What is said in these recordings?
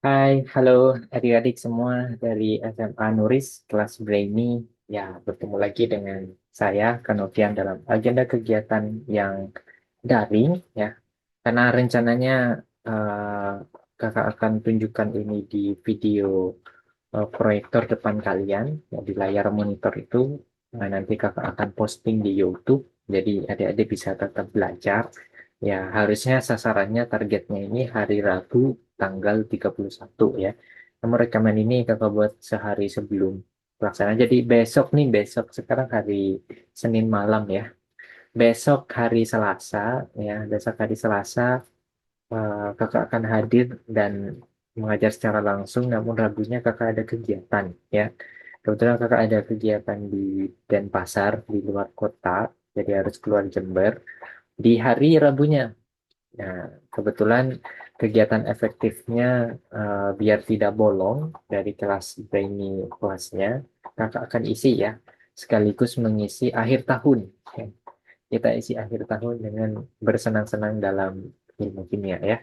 Hai, halo adik-adik semua dari SMA Nuris kelas Brainy. Ya, bertemu lagi dengan saya, Kanovian, dalam agenda kegiatan yang daring, ya. Karena rencananya eh, kakak akan tunjukkan ini di video proyektor depan kalian, ya, di layar monitor itu. Nah, nanti kakak akan posting di YouTube, jadi adik-adik bisa tetap belajar. Ya, harusnya sasarannya targetnya ini hari Rabu tanggal 31 ya. Namun rekaman ini kakak buat sehari sebelum pelaksanaan. Jadi besok nih, besok sekarang hari Senin malam ya. Besok hari Selasa ya, besok hari Selasa kakak akan hadir dan mengajar secara langsung, namun Rabunya kakak ada kegiatan ya. Kebetulan kakak ada kegiatan di Denpasar di luar kota, jadi harus keluar Jember di hari Rabunya. Nah, kebetulan kegiatan efektifnya biar tidak bolong dari kelas Brainy kelasnya, kakak akan isi ya, sekaligus mengisi akhir tahun. Ya. Kita isi akhir tahun dengan bersenang-senang dalam ilmu kimia ya.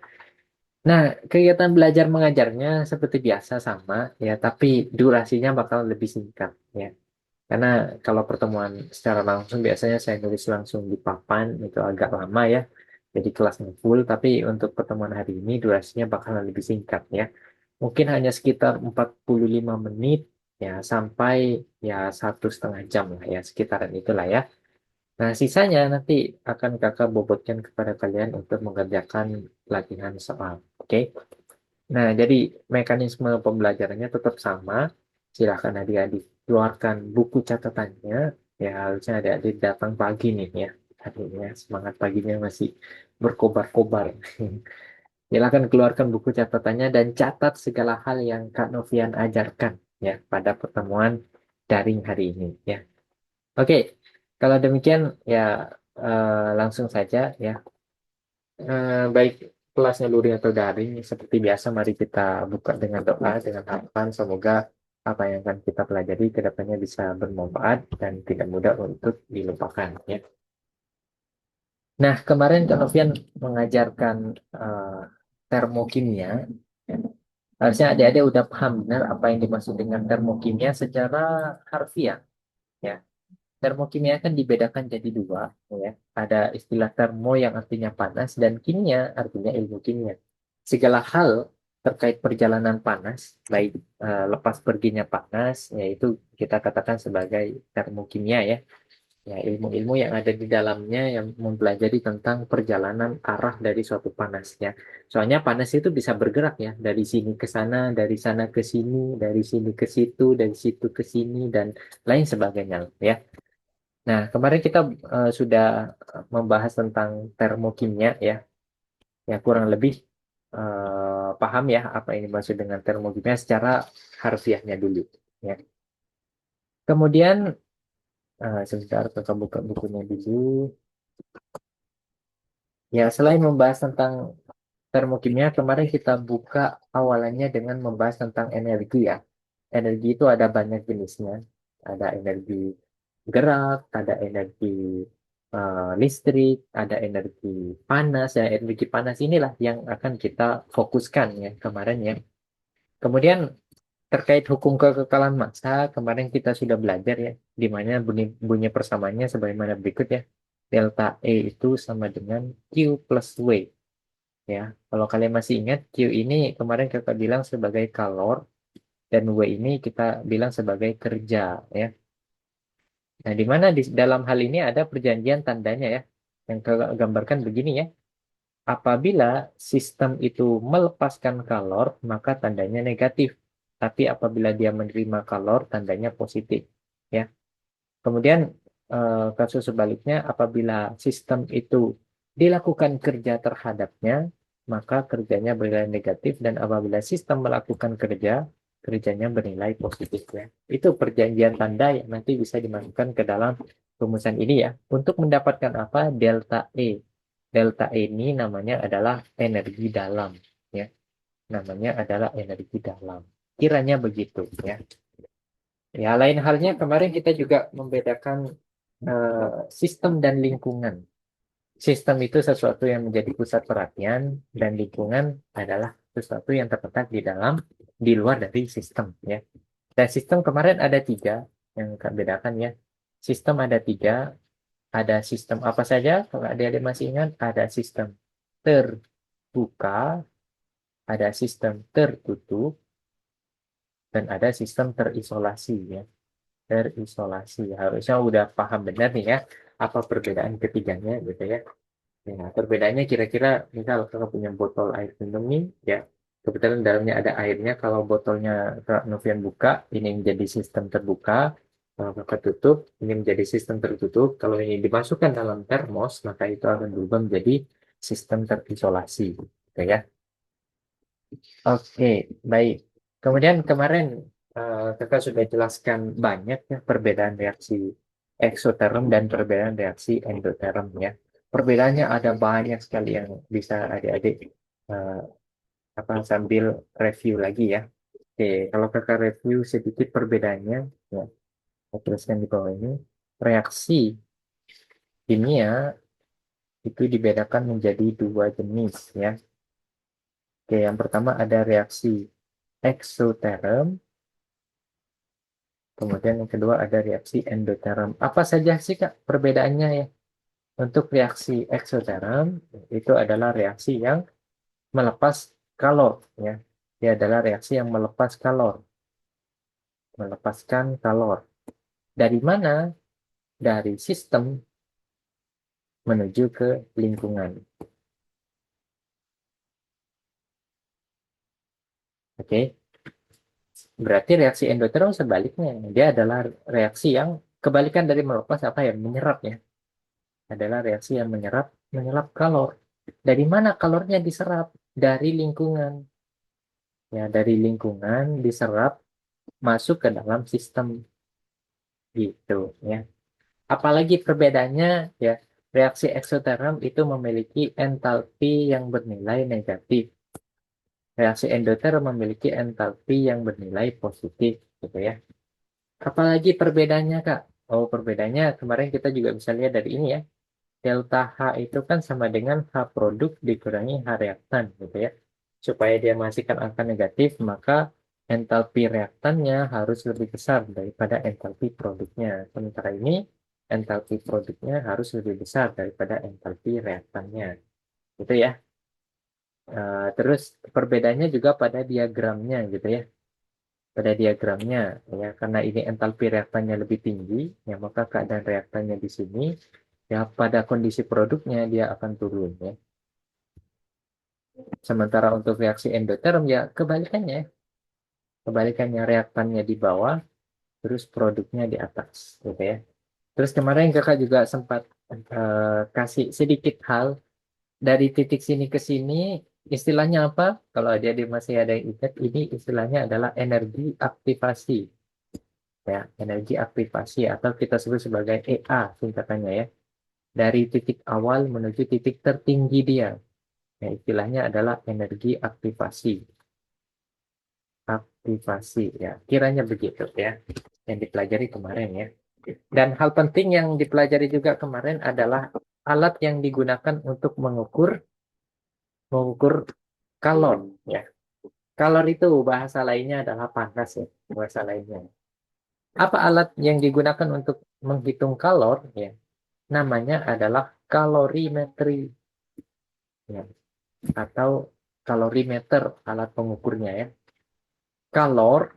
Nah, kegiatan belajar mengajarnya seperti biasa sama ya, tapi durasinya bakal lebih singkat ya. Karena kalau pertemuan secara langsung biasanya saya nulis langsung di papan itu agak lama ya. Jadi kelasnya full, tapi untuk pertemuan hari ini durasinya bakalan lebih singkat ya. Mungkin hanya sekitar 45 menit ya sampai ya 1,5 jam lah ya, sekitaran itulah ya. Nah, sisanya nanti akan kakak bobotkan kepada kalian untuk mengerjakan latihan soal. Oke? Nah, jadi mekanisme pembelajarannya tetap sama. Silahkan adik-adik keluarkan buku catatannya. Ya, harusnya adik-adik datang pagi nih ya. Akhirnya semangat paginya masih berkobar-kobar. Silahkan keluarkan buku catatannya dan catat segala hal yang Kak Novian ajarkan ya pada pertemuan daring hari ini ya. Oke, kalau demikian ya langsung saja ya. Baik kelasnya luring atau daring, seperti biasa mari kita buka dengan doa, dengan harapan semoga apa yang akan kita pelajari ke depannya bisa bermanfaat dan tidak mudah untuk dilupakan ya. Nah, kemarin Kak Novian mengajarkan eh, termokimia. Ya. Harusnya adik-adik udah paham benar apa yang dimaksud dengan termokimia secara harfiah ya. Termokimia kan dibedakan jadi dua, ya. Ada istilah termo yang artinya panas dan kimia artinya ilmu kimia. Segala hal terkait perjalanan panas, baik lepas perginya panas, yaitu kita katakan sebagai termokimia ya. Ya, ilmu-ilmu yang ada di dalamnya yang mempelajari tentang perjalanan arah dari suatu panasnya. Soalnya panas itu bisa bergerak ya, dari sini ke sana, dari sana ke sini, dari sini ke situ, dari situ ke sini, dan lain sebagainya ya. Nah, kemarin kita sudah membahas tentang termokimia ya. Ya kurang lebih paham ya apa ini maksud dengan termokimia secara harfiahnya dulu ya. Kemudian sebentar kita buka bukunya dulu. Ya, selain membahas tentang termokimia, kemarin kita buka awalannya dengan membahas tentang energi ya. Energi itu ada banyak jenisnya. Ada energi gerak, ada energi listrik, ada energi panas. Ya, energi panas inilah yang akan kita fokuskan ya kemarin ya. Kemudian terkait hukum kekekalan massa, kemarin kita sudah belajar ya, di mana bunyi persamaannya sebagaimana berikut ya. Delta E itu sama dengan Q plus W ya. Kalau kalian masih ingat, Q ini kemarin kakak bilang sebagai kalor, dan W ini kita bilang sebagai kerja ya. Nah, di mana di dalam hal ini ada perjanjian tandanya ya, yang kakak gambarkan begini ya. Apabila sistem itu melepaskan kalor, maka tandanya negatif. Tapi apabila dia menerima kalor, tandanya positif ya. Kemudian kasus sebaliknya, apabila sistem itu dilakukan kerja terhadapnya, maka kerjanya bernilai negatif, dan apabila sistem melakukan kerja, kerjanya bernilai positif ya. Itu perjanjian tanda yang nanti bisa dimasukkan ke dalam rumusan ini ya. Untuk mendapatkan apa? Delta E. Delta E ini namanya adalah energi dalam ya. Namanya adalah energi dalam. Kiranya begitu ya. Ya, lain halnya kemarin kita juga membedakan sistem dan lingkungan. Sistem itu sesuatu yang menjadi pusat perhatian dan lingkungan adalah sesuatu yang terletak di luar dari sistem ya. Dan sistem kemarin ada tiga yang Kak bedakan ya. Sistem ada tiga, ada sistem apa saja? Kalau adik-adik masih ingat, ada sistem terbuka, ada sistem tertutup, dan ada sistem terisolasi ya. Terisolasi. Harusnya udah paham benar nih ya, apa perbedaan ketiganya gitu ya. Ya, perbedaannya kira-kira misal kalau punya botol air minum nih, ya kebetulan dalamnya ada airnya. Kalau botolnya Kak Novian buka, ini menjadi sistem terbuka. Kalau Kakak tutup, ini menjadi sistem tertutup. Kalau ini dimasukkan dalam termos, maka itu akan berubah menjadi sistem terisolasi. Oke ya. Oke, baik. Kemudian kemarin Kakak sudah jelaskan banyak ya perbedaan reaksi eksoterm dan perbedaan reaksi endoterm ya. Perbedaannya ada banyak sekali yang bisa adik-adik eh, apa sambil review lagi ya. Oke, kalau Kakak review sedikit perbedaannya ya, saya tuliskan di bawah ini. Reaksi kimia itu dibedakan menjadi dua jenis ya. Oke, yang pertama ada reaksi eksoterm. Kemudian yang kedua ada reaksi endoterm. Apa saja sih Kak perbedaannya ya? Untuk reaksi eksoterm itu adalah reaksi yang melepas kalor ya. Dia adalah reaksi yang melepas kalor, melepaskan kalor. Dari mana? Dari sistem menuju ke lingkungan. Oke. Berarti reaksi endoterm sebaliknya. Dia adalah reaksi yang kebalikan dari melepas apa ya? Menyerap ya. Adalah reaksi yang menyerap kalor. Dari mana kalornya diserap? Dari lingkungan. Ya, dari lingkungan diserap masuk ke dalam sistem gitu ya. Apalagi perbedaannya ya, reaksi eksoterm itu memiliki entalpi yang bernilai negatif. Reaksi endoterm memiliki entalpi yang bernilai positif gitu ya. Apalagi perbedaannya Kak? Oh, perbedaannya kemarin kita juga bisa lihat dari ini ya. Delta H itu kan sama dengan H produk dikurangi H reaktan gitu ya. Supaya dia menghasilkan angka negatif, maka entalpi reaktannya harus lebih besar daripada entalpi produknya. Sementara ini, entalpi produknya harus lebih besar daripada entalpi reaktannya. Gitu ya. Terus perbedaannya juga pada diagramnya gitu ya. Pada diagramnya, ya karena ini entalpi reaktannya lebih tinggi, ya maka keadaan reaktannya di sini, ya pada kondisi produknya dia akan turun ya. Sementara untuk reaksi endoterm ya kebalikannya reaktannya di bawah, terus produknya di atas, gitu ya. Terus kemarin kakak juga sempat kasih sedikit hal dari titik sini ke sini, istilahnya apa? Kalau dia masih ada yang ingat, ini istilahnya adalah energi aktivasi, ya, energi aktivasi atau kita sebut sebagai EA singkatannya ya. Dari titik awal menuju titik tertinggi dia, ya, istilahnya adalah energi aktivasi. Aktivasi ya, kiranya begitu ya yang dipelajari kemarin ya. Dan hal penting yang dipelajari juga kemarin adalah alat yang digunakan untuk mengukur kalor ya. Kalor itu bahasa lainnya adalah panas ya, bahasa lainnya. Apa alat yang digunakan untuk menghitung kalor ya? Namanya adalah kalorimetri ya, atau kalorimeter alat pengukurnya ya. Kalor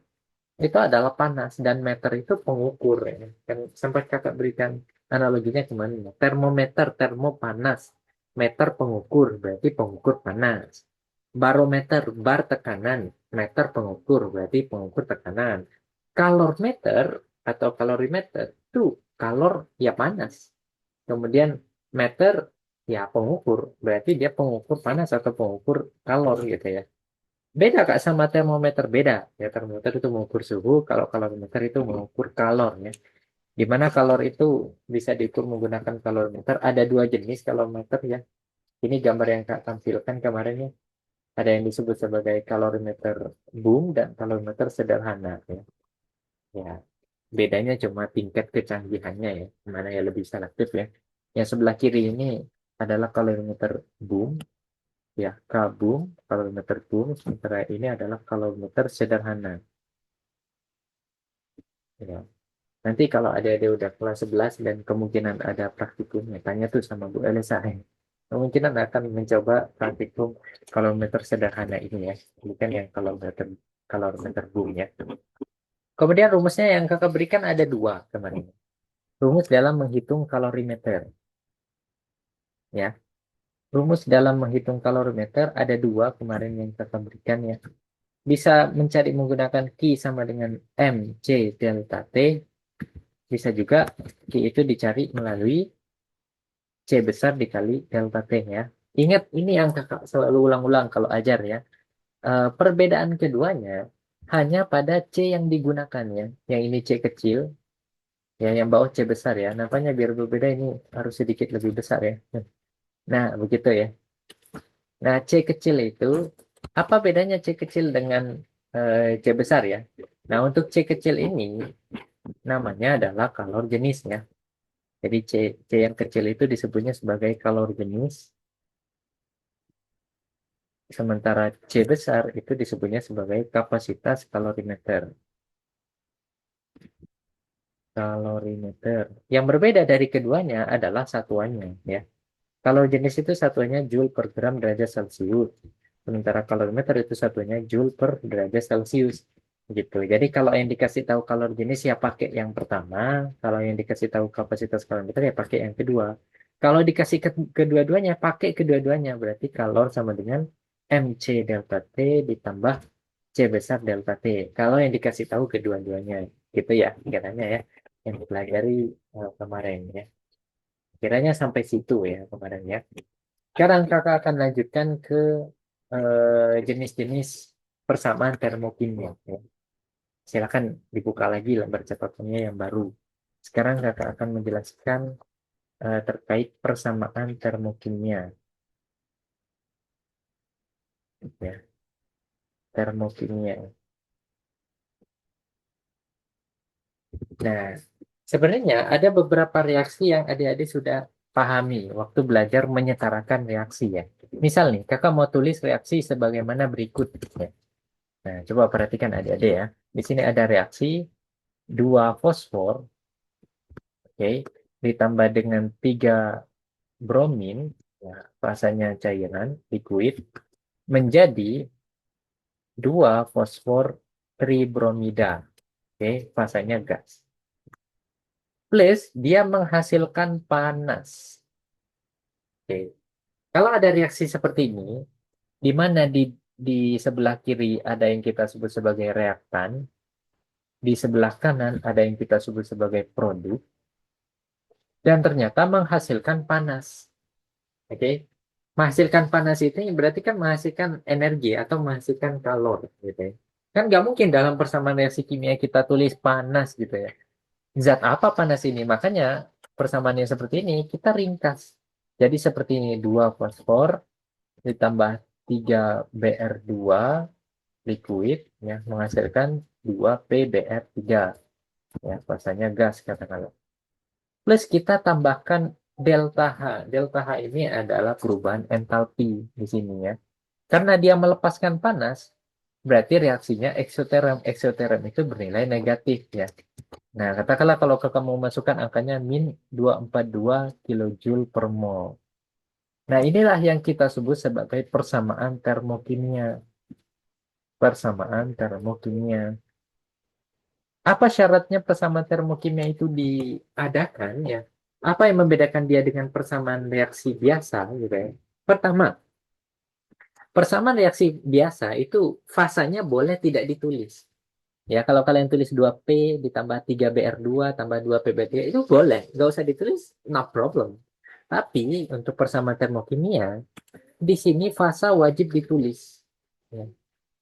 itu adalah panas dan meter itu pengukur ya. Kan sempat kakak berikan analoginya kemana? Termometer, termo panas, meter pengukur berarti pengukur panas. Barometer, bar tekanan, meter pengukur berarti pengukur tekanan. Kalorimeter atau kalorimeter itu kalor ya panas. Kemudian meter ya pengukur berarti dia pengukur panas atau pengukur kalor gitu ya. Beda Kak sama termometer, beda. Ya termometer itu mengukur suhu, kalau kalorimeter itu mengukur kalor ya. Di mana kalor itu bisa diukur menggunakan kalorimeter. Ada dua jenis kalorimeter ya. Ini gambar yang Kak tampilkan kemarin ya. Ada yang disebut sebagai kalorimeter boom dan kalorimeter sederhana ya. Ya, bedanya cuma tingkat kecanggihannya ya. Mana yang lebih selektif ya. Yang sebelah kiri ini adalah kalorimeter boom. ya, K boom, kalorimeter boom, sementara ini adalah kalorimeter sederhana. Ya. Nanti kalau adik-adik udah kelas 11 dan kemungkinan ada praktikumnya, tanya tuh sama Bu Elisa. Kemungkinan akan mencoba praktikum kalorimeter sederhana ini ya, bukan yang kalorimeter boom ya. Kemudian rumusnya yang kakak berikan ada dua kemarin. Rumus dalam menghitung kalorimeter. Ya, rumus dalam menghitung kalorimeter ada dua kemarin yang kakak berikan ya. Bisa mencari menggunakan Q sama dengan MC delta T. Bisa juga Q itu dicari melalui C besar dikali delta T ya. Ingat ini yang kakak selalu ulang-ulang kalau ajar ya. Perbedaan keduanya hanya pada C yang digunakan ya. Yang ini C kecil, ya yang bawah C besar ya. Nampaknya biar berbeda ini harus sedikit lebih besar ya. Nah, begitu ya. Nah, C kecil itu apa bedanya C kecil dengan C besar ya? Nah, untuk C kecil ini namanya adalah kalor jenisnya. Jadi C yang kecil itu disebutnya sebagai kalor jenis, sementara C besar itu disebutnya sebagai kapasitas kalorimeter. Kalorimeter. Yang berbeda dari keduanya adalah satuannya ya. Kalau jenis itu satuannya Joule per gram derajat Celcius. Sementara kalorimeter itu satunya Joule per derajat Celcius. Gitu. Jadi kalau yang dikasih tahu kalor jenis ya pakai yang pertama. Kalau yang dikasih tahu kapasitas kalorimeter ya pakai yang kedua. Kalau dikasih kedua-duanya, pakai kedua-duanya. Berarti kalor sama dengan MC delta T ditambah C besar delta T. Kalau yang dikasih tahu kedua-duanya. Gitu ya, katanya ya. Yang dipelajari kemarin ya. Kiranya sampai situ ya kemarin ya. Sekarang kakak akan lanjutkan ke jenis-jenis persamaan termokimia. Ya. Silakan dibuka lagi lembar catatannya yang baru. Sekarang kakak akan menjelaskan terkait persamaan termokimia. Ya, termokimia. Nah, sebenarnya ada beberapa reaksi yang adik-adik sudah pahami waktu belajar menyetarakan reaksi ya. Misal nih, kakak mau tulis reaksi sebagaimana berikut. Ya. Nah, coba perhatikan adik-adik ya. Di sini ada reaksi 2 fosfor, oke, ditambah dengan 3 bromin, ya, rasanya cairan, liquid, menjadi 2 fosfor tribromida, oke, fasanya gas. Plus, dia menghasilkan panas. Oke. Kalau ada reaksi seperti ini, di mana di sebelah kiri ada yang kita sebut sebagai reaktan, di sebelah kanan ada yang kita sebut sebagai produk, dan ternyata menghasilkan panas. Oke, menghasilkan panas itu berarti kan menghasilkan energi atau menghasilkan kalor, gitu ya. Kan nggak mungkin dalam persamaan reaksi kimia kita tulis panas gitu ya. Zat apa panas ini? Makanya persamaan yang seperti ini kita ringkas. Jadi seperti ini 2 fosfor ditambah 3 Br2 liquid ya menghasilkan 2 PBr3 ya rasanya gas katakanlah. Plus kita tambahkan delta H. Delta H ini adalah perubahan entalpi di sini ya. Karena dia melepaskan panas, berarti reaksinya eksoterm. Eksoterm itu bernilai negatif ya. Nah, katakanlah kalau kamu masukkan angkanya min 242 kilojoule per mol. Nah, inilah yang kita sebut sebagai persamaan termokimia. Persamaan termokimia. Apa syaratnya persamaan termokimia itu diadakan ya? Apa yang membedakan dia dengan persamaan reaksi biasa gitu ya? Pertama, persamaan reaksi biasa itu fasanya boleh tidak ditulis. Ya, kalau kalian tulis 2P ditambah 3Br2 tambah 2PB3 itu boleh, nggak usah ditulis, no problem. Tapi untuk persamaan termokimia, di sini fasa wajib ditulis. Ya,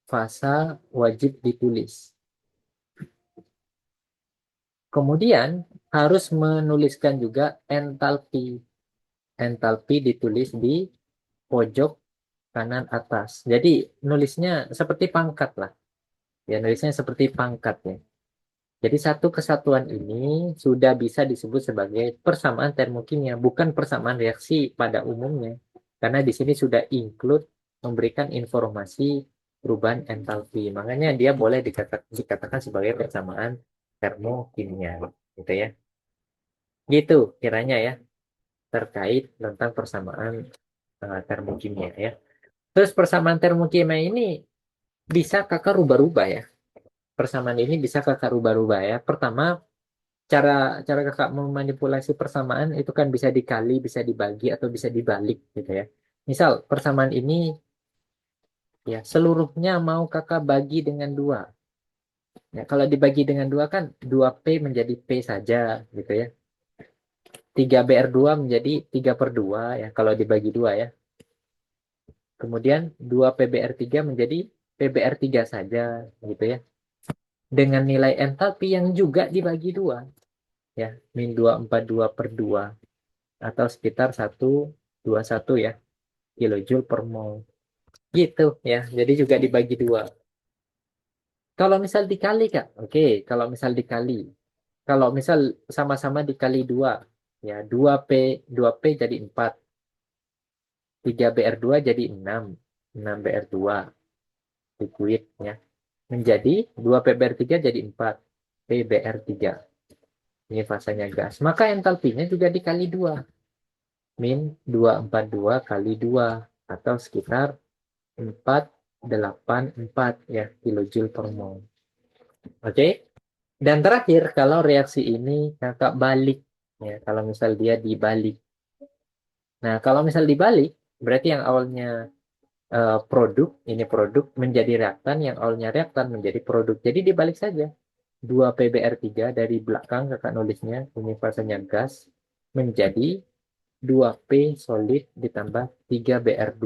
fasa wajib ditulis. Kemudian harus menuliskan juga entalpi. Entalpi ditulis di pojok kanan atas. Jadi nulisnya seperti pangkat lah. Ya, nulisnya seperti pangkat ya. Jadi satu kesatuan ini sudah bisa disebut sebagai persamaan termokimia, bukan persamaan reaksi pada umumnya. Karena di sini sudah include memberikan informasi perubahan entalpi. Makanya dia boleh dikatakan sebagai persamaan termokimia, gitu ya. Gitu kiranya ya terkait tentang persamaan termokimia ya. Terus persamaan termokimia ini bisa kakak rubah-rubah ya. Persamaan ini bisa kakak rubah-rubah ya. Pertama, cara cara kakak memanipulasi persamaan itu kan bisa dikali, bisa dibagi atau bisa dibalik gitu ya. Misal persamaan ini ya seluruhnya mau kakak bagi dengan dua. Ya, kalau dibagi dengan dua kan 2P menjadi P saja gitu ya. 3BR2 menjadi 3/2 ya kalau dibagi dua ya. Kemudian 2PBR3 menjadi PBR3 saja gitu ya. Dengan nilai entalpi yang juga dibagi dua ya, -242/2 atau sekitar 121 ya kilojoule per mol. Gitu ya. Jadi juga dibagi dua. Kalau misal dikali Kak, oke, kalau misal dikali. Kalau misal sama-sama dikali dua ya 2P jadi 4, 3BR2 jadi 6, 6BR2 liquid ya. Menjadi 2PBR3 jadi 4, PBR3. Ini fasanya gas. Maka entalpinya juga dikali 2. -242 kali 2 atau sekitar 484 ya kilojoule per mol. Oke. Dan terakhir kalau reaksi ini kakak balik ya, kalau misal dia dibalik. Nah, kalau misal dibalik berarti yang awalnya produk, ini produk menjadi reaktan, yang awalnya reaktan menjadi produk. Jadi dibalik saja. 2PBR3 dari belakang kakak nulisnya, ini fasenya gas, menjadi 2P solid ditambah 3BR2.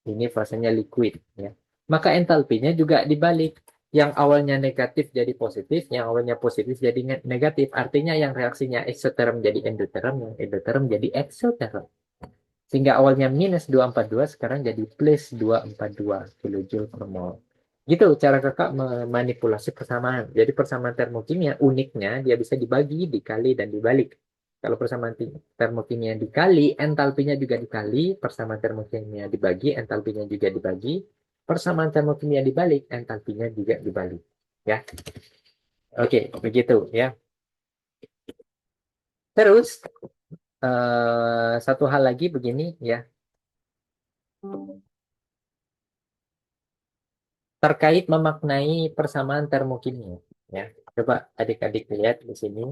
Ini fasenya liquid. Ya. Maka entalpinya juga dibalik. Yang awalnya negatif jadi positif, yang awalnya positif jadi negatif. Artinya yang reaksinya eksoterm jadi endoterm, yang endoterm jadi eksoterm. Sehingga awalnya -242 sekarang jadi +242 kilojoule per mol. Gitu cara kakak memanipulasi persamaan. Jadi persamaan termokimia uniknya dia bisa dibagi, dikali, dan dibalik. Kalau persamaan termokimia dikali, entalpinya juga dikali. Persamaan termokimia dibagi, entalpinya juga dibagi. Persamaan termokimia dibalik, entalpinya juga dibalik. Ya, oke, begitu ya. Terus satu hal lagi begini ya. Terkait memaknai persamaan termokimia. Ya, coba adik-adik lihat di sini.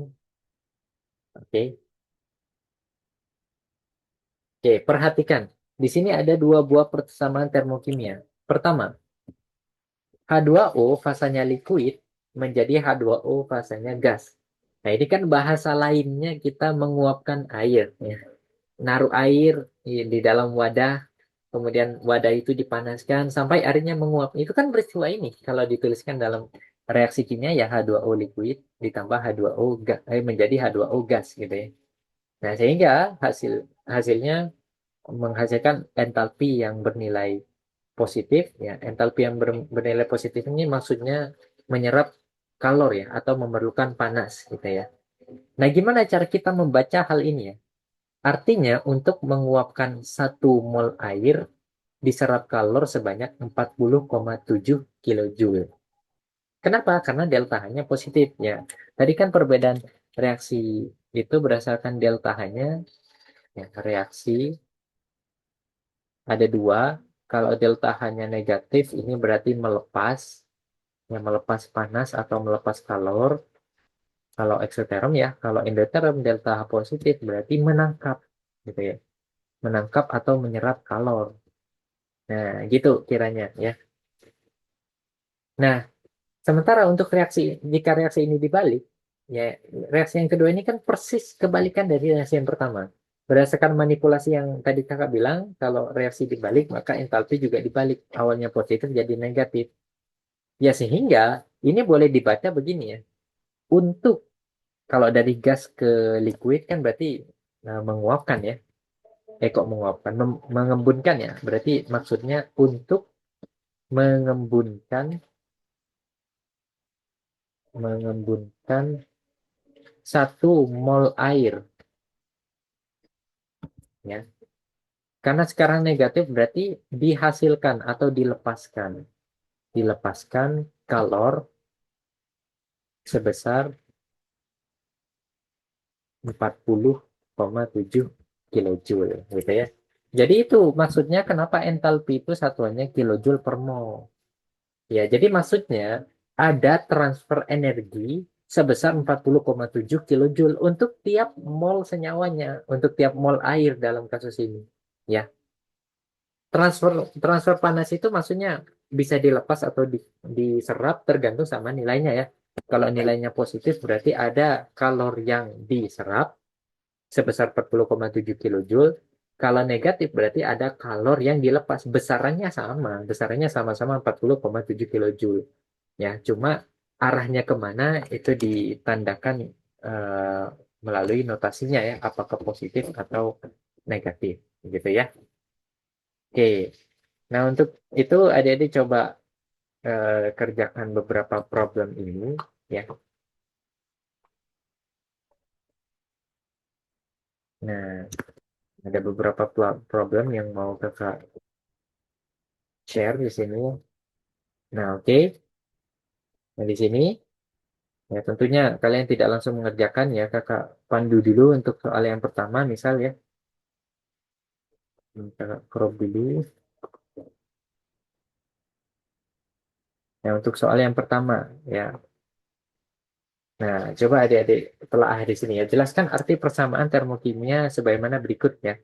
Oke, oke, perhatikan. Di sini ada dua buah persamaan termokimia. Pertama, H2O fasanya liquid menjadi H2O fasanya gas. Nah, ini kan bahasa lainnya kita menguapkan air. Ya. Naruh air di dalam wadah, kemudian wadah itu dipanaskan sampai airnya menguap. Itu kan peristiwa ini. Kalau dituliskan dalam reaksi kimia ya H2O liquid ditambah H2O menjadi H2O gas gitu ya. Nah, sehingga hasilnya menghasilkan entalpi yang bernilai positif ya. Entalpi yang bernilai positif ini maksudnya menyerap kalor ya atau memerlukan panas gitu ya. Nah, gimana cara kita membaca hal ini ya? Artinya untuk menguapkan 1 mol air diserap kalor sebanyak 40,7 kilojoule. Kenapa? Karena delta H-nya positif ya. Tadi kan perbedaan reaksi itu berdasarkan delta H-nya ya, reaksi ada dua. Kalau delta H-nya negatif ini berarti melepas ya melepas panas atau melepas kalor. Kalau eksoterm ya, kalau endoterm delta H positif berarti menangkap gitu ya. Menangkap atau menyerap kalor. Nah, gitu kiranya ya. Nah, sementara untuk jika reaksi ini dibalik, ya reaksi yang kedua ini kan persis kebalikan dari reaksi yang pertama. Berdasarkan manipulasi yang tadi kakak bilang, kalau reaksi dibalik maka entalpi juga dibalik. Awalnya positif jadi negatif. Ya sehingga ini boleh dibaca begini ya. Untuk kalau dari gas ke liquid kan berarti menguapkan ya. Kok menguapkan, mengembunkan ya. Berarti maksudnya untuk mengembunkan mengembunkan 1 mol air ya Karena sekarang negatif berarti dihasilkan atau dilepaskan. Dilepaskan kalor sebesar 40,7 kilojoule gitu ya. Jadi itu maksudnya kenapa entalpi itu satuannya kilojoule per mol. Ya, jadi maksudnya ada transfer energi sebesar 40,7 kilojoule untuk tiap mol senyawanya, untuk tiap mol air dalam kasus ini. Ya, transfer transfer panas itu maksudnya bisa dilepas atau diserap tergantung sama nilainya ya. Kalau nilainya positif berarti ada kalor yang diserap sebesar 40,7 kilojoule. Kalau negatif berarti ada kalor yang dilepas. Besarannya sama-sama 40,7 kilojoule. Ya, cuma arahnya kemana itu ditandakan eh, melalui notasinya ya, apakah positif atau negatif, gitu ya. Oke. Nah, untuk itu adik-adik coba kerjakan beberapa problem ini ya. Nah, ada beberapa problem yang mau kakak share di sini. Nah, oke. Nah, di sini ya tentunya kalian tidak langsung mengerjakan ya, kakak pandu dulu untuk soal yang pertama misal ya. Kakak crop dulu. Nah, untuk soal yang pertama ya. Nah, coba adik-adik telah di sini ya. Jelaskan arti persamaan termokimia sebagaimana berikut ya.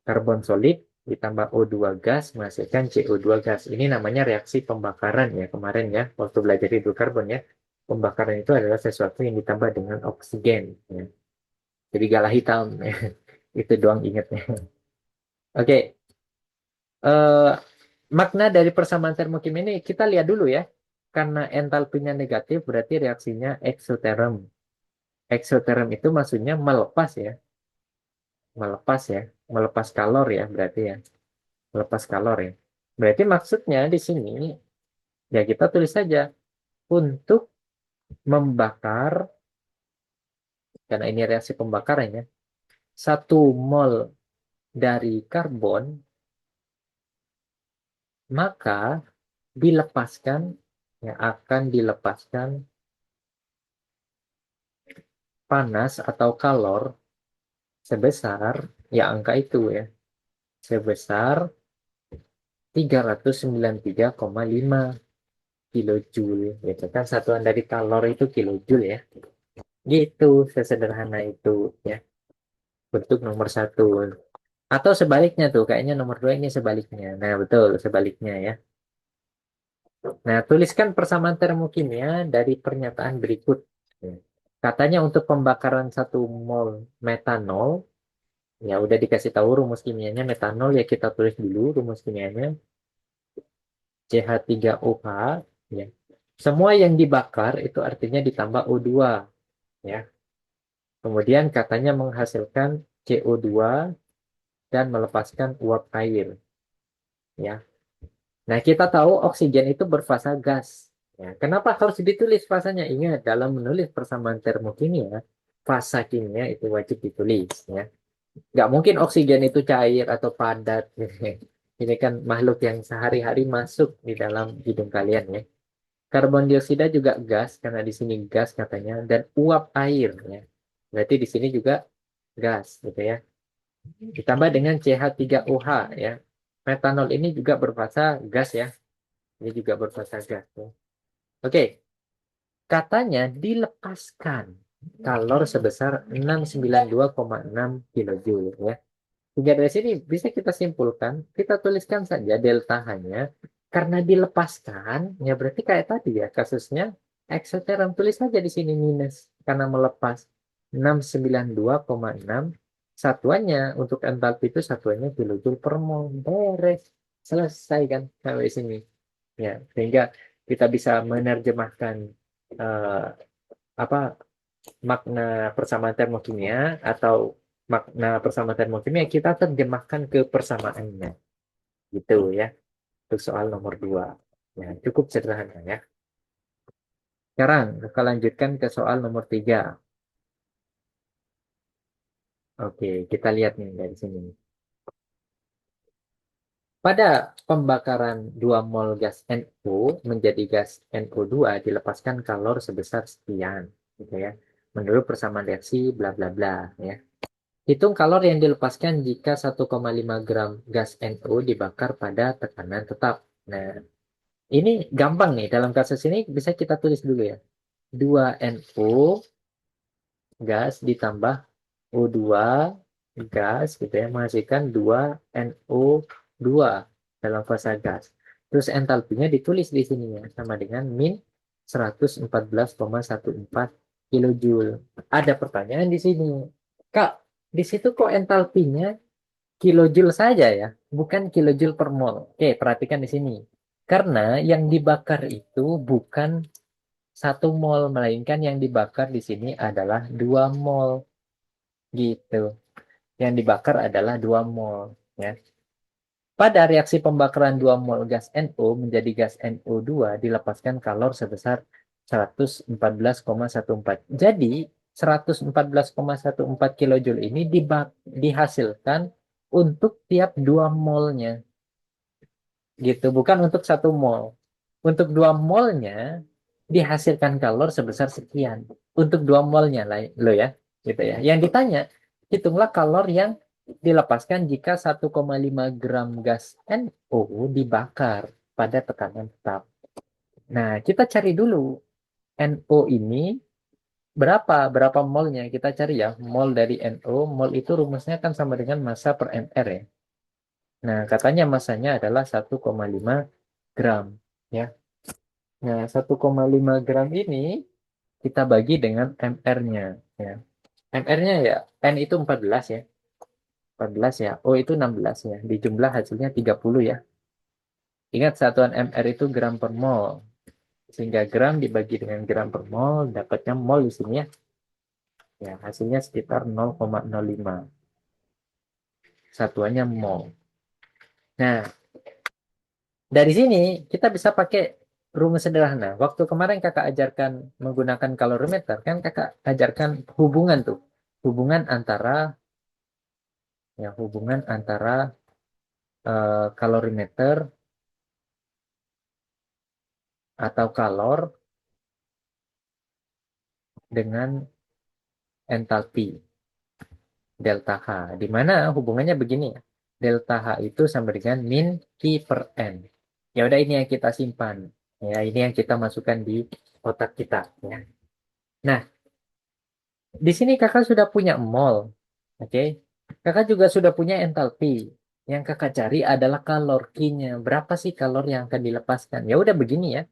Karbon solid ditambah O2 gas menghasilkan CO2 gas. Ini namanya reaksi pembakaran ya kemarin ya waktu belajar hidrokarbon ya. Pembakaran itu adalah sesuatu yang ditambah dengan oksigen ya. Jadi galah hitam ya. Itu doang ingatnya. Oke, eh, makna dari persamaan termokimia ini kita lihat dulu ya. Karena entalpinya negatif berarti reaksinya eksoterm. Eksoterm itu maksudnya melepas ya, melepas ya, melepas kalor ya berarti ya, melepas kalor ya. Berarti maksudnya di sini ya kita tulis saja untuk membakar, karena ini reaksi pembakaran ya, 1 mol dari karbon maka dilepaskan ya akan dilepaskan panas atau kalor sebesar ya angka itu ya sebesar 393,5 kilojoule gitu kan, satuan dari kalor itu kilojoule ya, gitu sesederhana itu ya untuk nomor satu. Atau sebaliknya tuh kayaknya nomor dua ini sebaliknya. Nah betul sebaliknya ya. Nah tuliskan persamaan termokimia dari pernyataan berikut. Katanya untuk pembakaran 1 mol metanol ya udah dikasih tahu rumus kimianya metanol ya, kita tulis dulu rumus kimianya CH3OH ya. Semua yang dibakar itu artinya ditambah O2 ya. Kemudian katanya menghasilkan CO2 dan melepaskan uap air ya. Nah, kita tahu oksigen itu berfasa gas. Ya, kenapa harus ditulis fasanya? Ingat, dalam menulis persamaan termokimia, fasa kimia itu wajib ditulis ya. Nggak mungkin oksigen itu cair atau padat. Ini kan makhluk yang sehari-hari masuk di dalam hidung kalian ya. Karbon dioksida juga gas, karena di sini gas katanya, dan uap air ya. Berarti di sini juga gas gitu ya. Ditambah dengan CH3OH ya. Metanol ini juga berfasa gas ya. Ini juga berfasa gas ya. Oke, katanya dilepaskan kalor sebesar 692,6 kilojoule ya. Hingga dari sini bisa kita simpulkan, kita tuliskan saja delta hanya karena dilepaskan, ya berarti kayak tadi ya kasusnya eksoterum, tulis saja di sini minus karena melepas 692,6, satuannya untuk entalpi itu satuannya kilojoule per mol. Beres. Selesai kan sampai sini. Ya, sehingga kita bisa menerjemahkan eh, apa makna persamaan termokimia atau makna persamaan termokimia kita terjemahkan ke persamaannya gitu ya, untuk soal nomor 2 ya, cukup sederhana ya. Sekarang kita lanjutkan ke soal nomor 3. Oke, kita lihat nih dari sini. Pada pembakaran 2 mol gas NO menjadi gas NO2 dilepaskan kalor sebesar sekian, gitu ya. Menurut persamaan reaksi bla bla bla ya. Hitung kalor yang dilepaskan jika 1,5 gram gas NO dibakar pada tekanan tetap. Nah, ini gampang nih. Dalam kasus ini bisa kita tulis dulu ya. 2NO gas ditambah O2 gas gitu ya menghasilkan 2NO2 dalam fase gas. Terus entalpinya ditulis di sini ya sama dengan min 114,14 kilojoule. Ada pertanyaan di sini. Kak, di situ kok entalpinya kilojoule saja ya, bukan kilojoule per mol. Oke, perhatikan di sini. Karena yang dibakar itu bukan 1 mol, melainkan yang dibakar di sini adalah 2 mol gitu. Yang dibakar adalah 2 mol ya. Pada reaksi pembakaran 2 mol gas NO menjadi gas NO2 dilepaskan kalor sebesar 114,14. Jadi 114,14 kilojoule ini dihasilkan untuk tiap 2 molnya gitu, bukan untuk 1 mol. Untuk 2 molnya dihasilkan kalor sebesar sekian. Untuk 2 molnya lah lo ya, gitu ya. Yang ditanya, hitunglah kalor yang dilepaskan jika 1,5 gram gas NO dibakar pada tekanan tetap. Nah, kita cari dulu NO ini berapa molnya. Kita cari ya, mol dari NO. Mol itu rumusnya kan sama dengan massa per mR ya. Nah, katanya massanya adalah 1,5 gram ya. Nah, 1,5 gram ini kita bagi dengan MR-nya ya. MR-nya ya N itu 14 ya. 14 ya. O itu 16 ya. Dijumlah hasilnya 30 ya. Ingat satuan MR itu gram per mol. Sehingga gram dibagi dengan gram per mol dapatnya mol di sini ya. Ya, hasilnya sekitar 0,05. Satuannya mol. Nah, dari sini kita bisa pakai rumus sederhana. Waktu kemarin kakak ajarkan menggunakan kalorimeter, kan kakak ajarkan hubungan tuh. Hubungan antara kalorimeter atau kalor dengan entalpi delta H. Di mana hubungannya begini ya. Delta H itu sama dengan min Q per N. Ya udah ini yang kita simpan. Ya, ini yang kita masukkan di otak kita ya. Nah, di sini kakak sudah punya mol. Oke. Kakak juga sudah punya entalpi. Yang kakak cari adalah kalor Q-nya. Berapa sih kalor yang akan dilepaskan? Ya udah begini ya.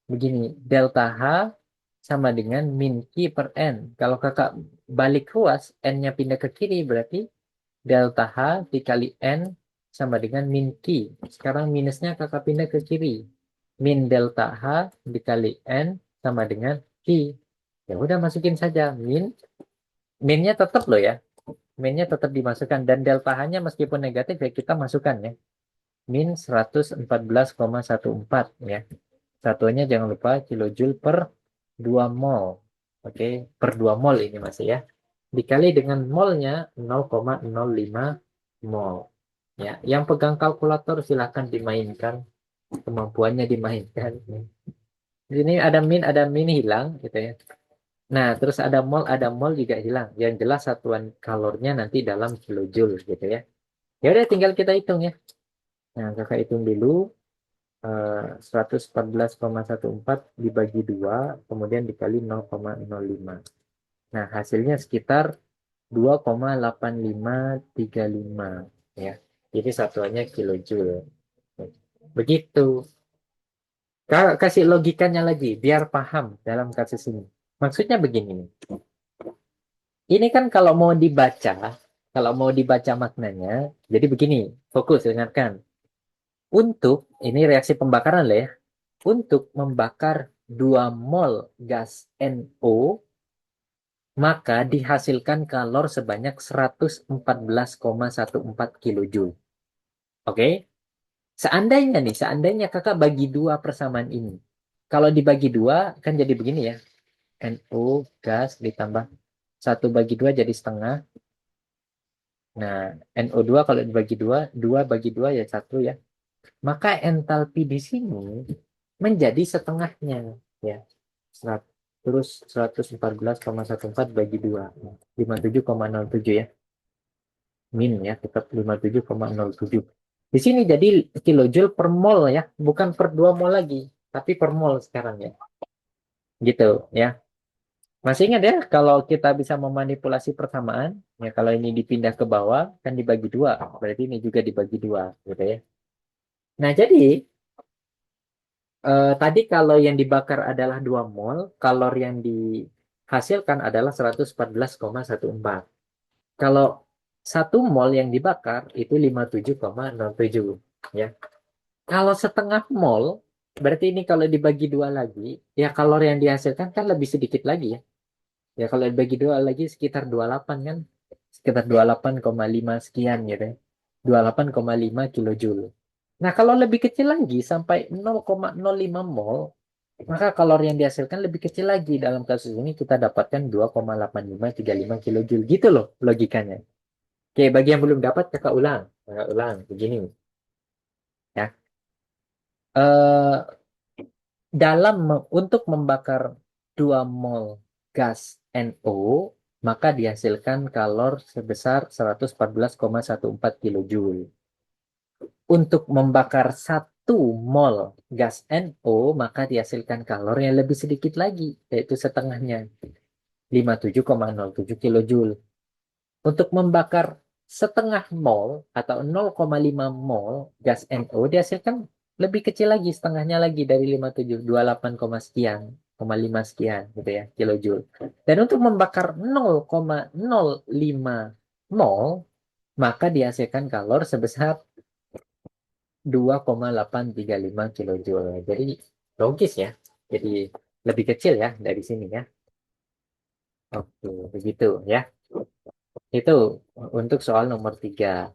Begini, delta H sama dengan min Q per N. Kalau kakak balik ruas, N-nya pindah ke kiri, berarti delta H dikali N sama dengan min Q. Sekarang minusnya kakak pindah ke kiri. Min delta H dikali N sama dengan Q. Ya udah masukin saja. Minnya tetap loh ya. Minnya tetap dimasukkan. Dan delta H-nya meskipun negatif ya kita masukkan ya. Min 114,14 ya. Satuannya jangan lupa kilojoule per 2 mol. Oke, per 2 mol ini masih ya. Dikali dengan molnya 0,05 mol. Ya, yang pegang kalkulator silahkan dimainkan. Kemampuannya dimainkan. Ini ada min hilang gitu ya. Nah, terus ada mol juga hilang. Yang jelas satuan kalornya nanti dalam kilojoule gitu ya. Ya udah tinggal kita hitung ya. Nah, kakak hitung dulu. 114,14 dibagi 2 kemudian dikali 0,05. Nah, hasilnya sekitar 2,8535 ya. Jadi satuannya kilojoule. Begitu. Kasih logikanya lagi biar paham dalam kasus ini. Maksudnya begini. Ini kan kalau mau dibaca maknanya, jadi begini, fokus dengarkan. Untuk ini reaksi pembakaran lah ya. Untuk membakar 2 mol gas NO, maka dihasilkan kalor sebanyak 114,14 kilojoule. Oke? Seandainya kakak bagi 2 persamaan ini. Kalau dibagi 2, kan jadi begini ya. NO gas ditambah 1 bagi 2 jadi setengah. Nah, NO2 kalau dibagi 2, 2 bagi 2 ya 1 ya. maka entalpi di sini menjadi setengahnya, ya. Terus 114,14 bagi 2, 57,07 ya. Min ya, tetap 57,07. Di sini jadi kilojoule per mol ya, bukan per 2 mol lagi, tapi per mol sekarang ya. Gitu ya. Masih ingat ya, kalau kita bisa memanipulasi persamaan, ya kalau ini dipindah ke bawah, kan dibagi 2. Berarti ini juga dibagi 2, gitu ya. Nah, jadi tadi kalau yang dibakar adalah 2 mol, kalori yang dihasilkan adalah 114,14. Kalau 1 mol yang dibakar itu 57,07, ya. Kalau setengah mol, berarti ini kalau dibagi 2 lagi, ya kalori yang dihasilkan kan lebih sedikit lagi ya. Ya kalau dibagi 2 lagi sekitar 28 kan. Sekitar 28,5 sekian gitu ya. 28,5 kilojoule. Nah, kalau lebih kecil lagi sampai 0,05 mol, maka kalori yang dihasilkan lebih kecil lagi. Dalam kasus ini kita dapatkan 2,8535 kilojoule. Gitu loh logikanya. Oke, bagi yang belum dapat, kakak ulang. Kakak ulang, begini. Ya. Eh, untuk membakar 2 mol gas NO, maka dihasilkan kalor sebesar 114,14 kilojoule. Untuk membakar 1 mol gas NO, maka dihasilkan kalor yang lebih sedikit lagi, yaitu setengahnya, 57,07 kilojoule. Untuk membakar setengah mol atau 0,5 mol gas NO dihasilkan lebih kecil lagi, setengahnya lagi dari 57, 28, sekian, 0,5 sekian gitu ya, kilojoule. Dan untuk membakar 0,05 mol, maka dihasilkan kalor sebesar 2,835 kilojoule. Jadi logis ya. Jadi lebih kecil ya dari sini ya. Oke, begitu ya. Itu untuk soal nomor 3.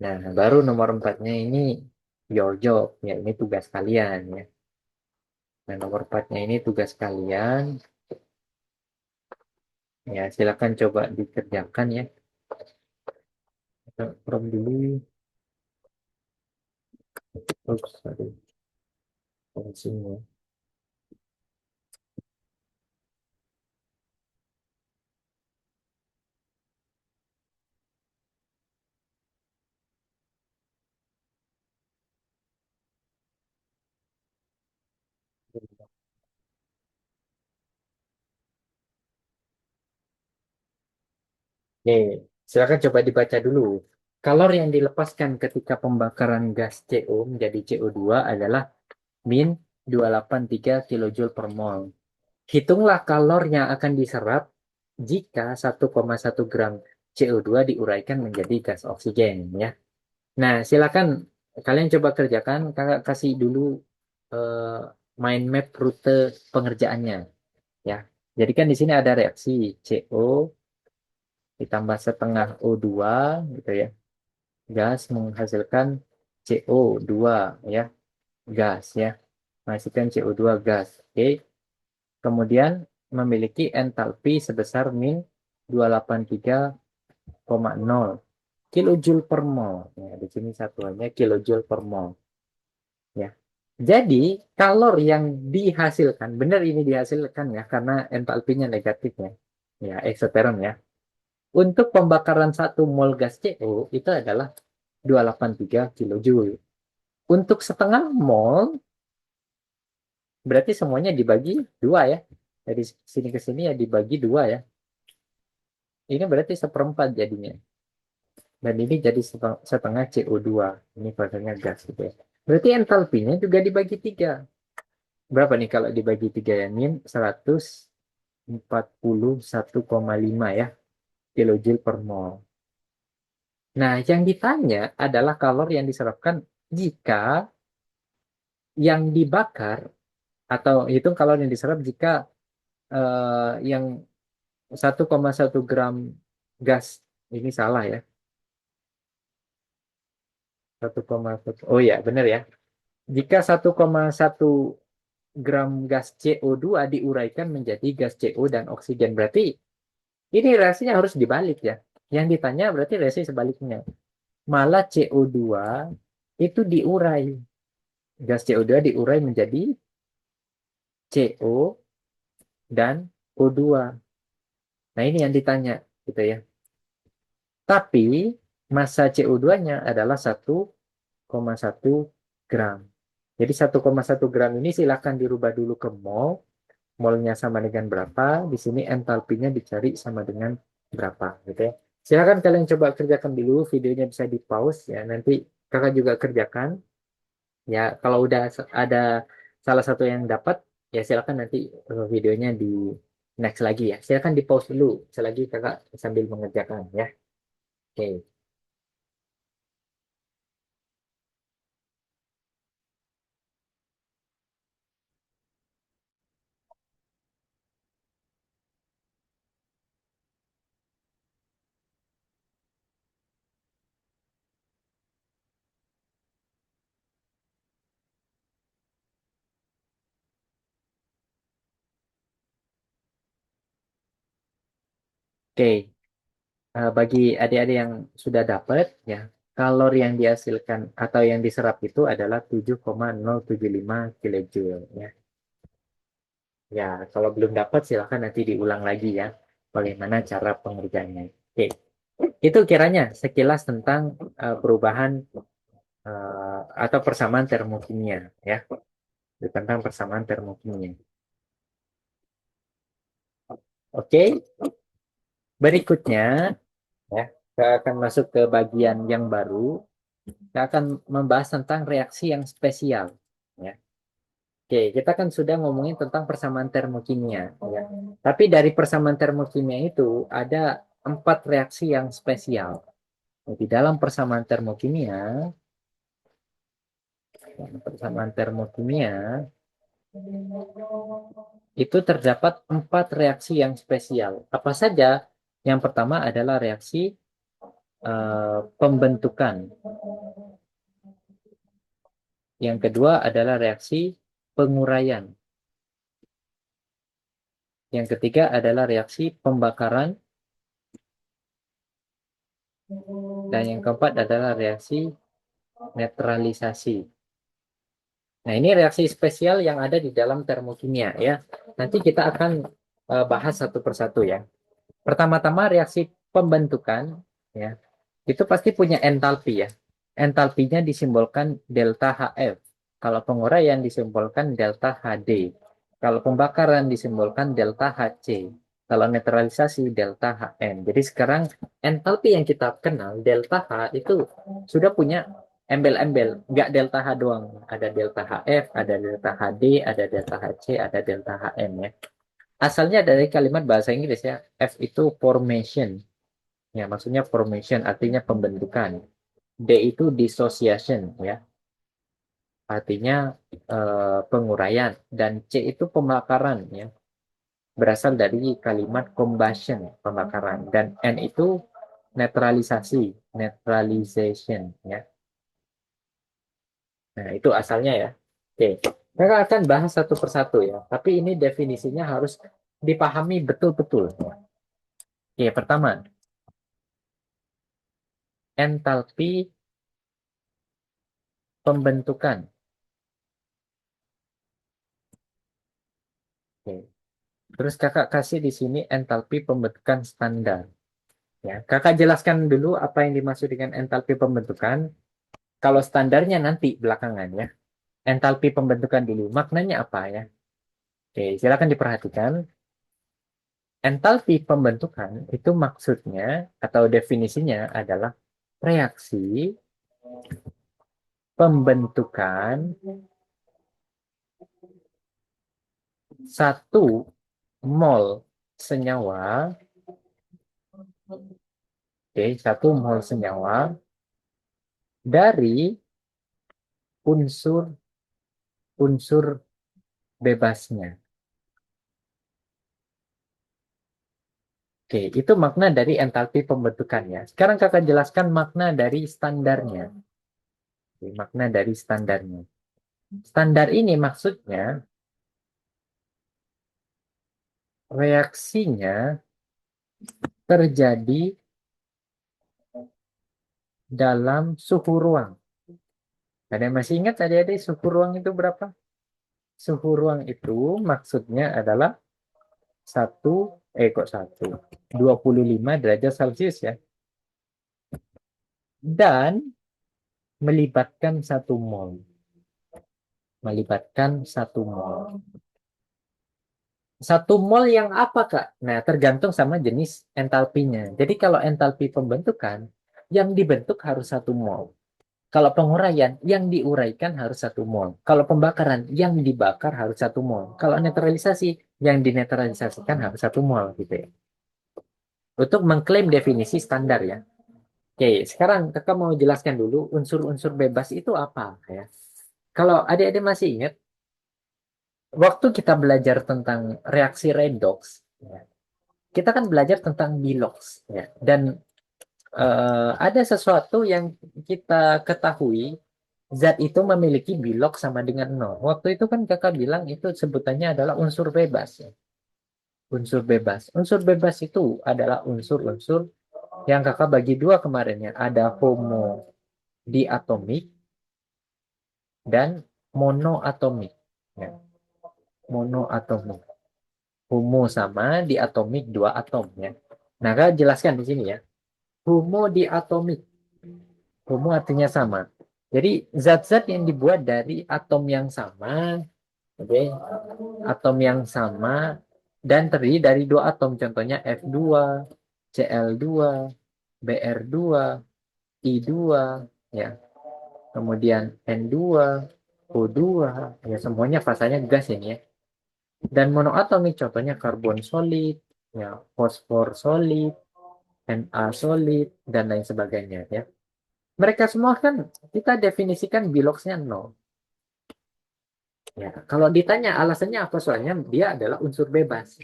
Nah, baru nomor 4-nya ini your job. Ya, ini tugas kalian ya. Nah, nomor 4-nya ini tugas kalian. Ya, silakan coba dikerjakan ya. Kita from dulu. Oops, aduh, fungsinya. Oke, silakan coba dibaca dulu. Kalori yang dilepaskan ketika pembakaran gas CO menjadi CO2 adalah min 283 kilojoule per mol. Hitunglah kalor yang akan diserap jika 1,1 gram CO2 diuraikan menjadi gas oksigen ya. Nah, silakan kalian coba kerjakan. Kakak kasih dulu eh, mind map rute pengerjaannya ya. Jadi kan di sini ada reaksi CO ditambah setengah O2 gitu ya. Gas menghasilkan CO2 ya, gas ya. Menghasilkan CO2 gas. Oke. Kemudian memiliki entalpi sebesar min 283,0 kilojoule per mol. Ya, di sini satuannya kilojoule per mol. Ya. Jadi, kalor yang dihasilkan, benar ini dihasilkan ya, karena entalpinya negatif ya. Ya, eksoteron ya. Untuk pembakaran 1 mol gas CO itu adalah 283 kilojoule. Untuk setengah mol, berarti semuanya dibagi 2 ya. Dari sini ke sini ya dibagi 2 ya. Ini berarti seperempat jadinya. Dan ini jadi setengah CO2. Ini prosesnya gas gitu ya. Berarti entalpinya juga dibagi 3. Berapa nih kalau dibagi 3 ya? Min 141,5 ya. Kilojoule per mol. Nah, yang ditanya adalah kalori yang diserapkan jika yang dibakar atau hitung kalori yang diserap jika yang 1,1 gram gas ini salah ya. 1,1. Oh ya, benar ya. Jika 1,1 gram gas CO2 diuraikan menjadi gas CO dan oksigen. Berarti ini reaksinya harus dibalik ya. Yang ditanya berarti reaksi sebaliknya. Malah CO2 itu diurai. Gas CO2 diurai menjadi CO dan O2. Nah, ini yang ditanya gitu ya. Tapi massa CO2-nya adalah 1,1 gram. Jadi 1,1 gram ini silakan dirubah dulu ke mol. Molnya sama dengan berapa? Di sini entalpinya dicari sama dengan berapa gitu ya. Silakan kalian coba kerjakan dulu, videonya bisa di pause ya. Nanti kakak juga kerjakan. Ya, kalau udah ada salah satu yang dapat, ya silakan nanti videonya di next lagi ya. Silakan di pause dulu selagi kakak sambil mengerjakan ya. Oke. Oke. Bagi adik-adik yang sudah dapat ya, kalori yang dihasilkan atau yang diserap itu adalah 7,075 kilojoule ya. Ya, kalau belum dapat silakan nanti diulang lagi ya bagaimana cara pengerjaannya. Oke. Itu kiranya sekilas tentang perubahan atau persamaan termokimia ya, tentang persamaan termokimia. Oke, berikutnya ya, kita akan masuk ke bagian yang baru. Kita akan membahas tentang reaksi yang spesial. Ya. Oke, kita kan sudah ngomongin tentang persamaan termokimia. Ya. Tapi dari persamaan termokimia itu ada 4 reaksi yang spesial. Di dalam persamaan termokimia itu terdapat 4 reaksi yang spesial. Apa saja? Yang pertama adalah reaksi pembentukan. Yang kedua adalah reaksi penguraian. Yang ketiga adalah reaksi pembakaran. Dan yang keempat adalah reaksi netralisasi. Nah, ini reaksi spesial yang ada di dalam termokimia ya. Nanti kita akan bahas satu persatu ya. Pertama-tama reaksi pembentukan ya. Itu pasti punya entalpi ya. Entalpinya disimbolkan delta HF. Kalau penguraian disimbolkan delta HD. Kalau pembakaran disimbolkan delta HC. Kalau netralisasi delta HN. Jadi sekarang entalpi yang kita kenal delta H itu sudah punya embel-embel. Nggak delta H doang. Ada delta HF, ada delta HD, ada delta HC, ada delta HN ya. Asalnya dari kalimat bahasa Inggris ya. F itu formation. Ya, maksudnya formation artinya pembentukan. D itu dissociation ya, artinya penguraian, dan C itu pembakaran ya, berasal dari kalimat combustion, pembakaran, dan N itu netralisasi, neutralization ya. Nah, itu asalnya ya. Oke. Kita akan bahas satu persatu ya, tapi ini definisinya harus dipahami betul-betul. Oke, pertama, entalpi pembentukan. Oke. Terus kakak kasih di sini entalpi pembentukan standar. Ya, kakak jelaskan dulu apa yang dimaksud dengan entalpi pembentukan. Kalau standarnya nanti belakangan ya. Entalpi pembentukan dulu. Maknanya apa ya? Oke, silakan diperhatikan. Entalpi pembentukan itu maksudnya atau definisinya adalah reaksi pembentukan satu mol senyawa, oke, 1 mol senyawa dari unsur-unsur bebasnya. Oke, itu makna dari entalpi pembentukannya. Sekarang kakak jelaskan makna dari standarnya. Oke, makna dari standarnya. Standar ini maksudnya reaksinya terjadi dalam suhu ruang. Ada yang masih ingat adik-adik suhu ruang itu berapa? Suhu ruang itu maksudnya adalah satu, kok satu, 25 derajat Celcius ya. Dan melibatkan satu mol. Melibatkan satu mol. Satu mol yang apa, Kak? Nah, tergantung sama jenis entalpinya. Jadi kalau entalpi pembentukan, yang dibentuk harus satu mol. Kalau penguraian, yang diuraikan harus satu mol. Kalau pembakaran, yang dibakar harus satu mol. Kalau netralisasi, yang dinetralisasikan harus satu mol, gitu ya. Untuk mengklaim definisi standar ya. Oke, sekarang kakak mau jelaskan dulu unsur-unsur bebas itu apa ya. Kalau adik-adik masih ingat, waktu kita belajar tentang reaksi redox, ya, kita kan belajar tentang Bilox, ya. Dan ada sesuatu yang kita ketahui, zat itu memiliki Bilox sama dengan nol. Waktu itu kan kakak bilang itu sebutannya adalah unsur bebas. Ya. Unsur bebas. Unsur bebas itu adalah unsur-unsur yang kakak bagi dua kemarin ya. Ada homo diatomik dan monoatomik. Ya. Monoatomik. Homo sama diatomik dua atom ya. Nah, kakak jelaskan di sini ya. Homo diatomik. Homo artinya sama. Jadi zat-zat yang dibuat dari atom yang sama, oke, atom yang sama dan terdiri dari dua atom, contohnya F2, Cl2, Br2, I2, ya. Kemudian N2, O2, ya semuanya fasanya gas ini ya. Dan monoatomik contohnya karbon solid, ya, fosfor solid, Na solid dan lain sebagainya ya. Mereka semua kan kita definisikan biloxnya nol. Ya, kalau ditanya alasannya apa, soalnya dia adalah unsur bebas.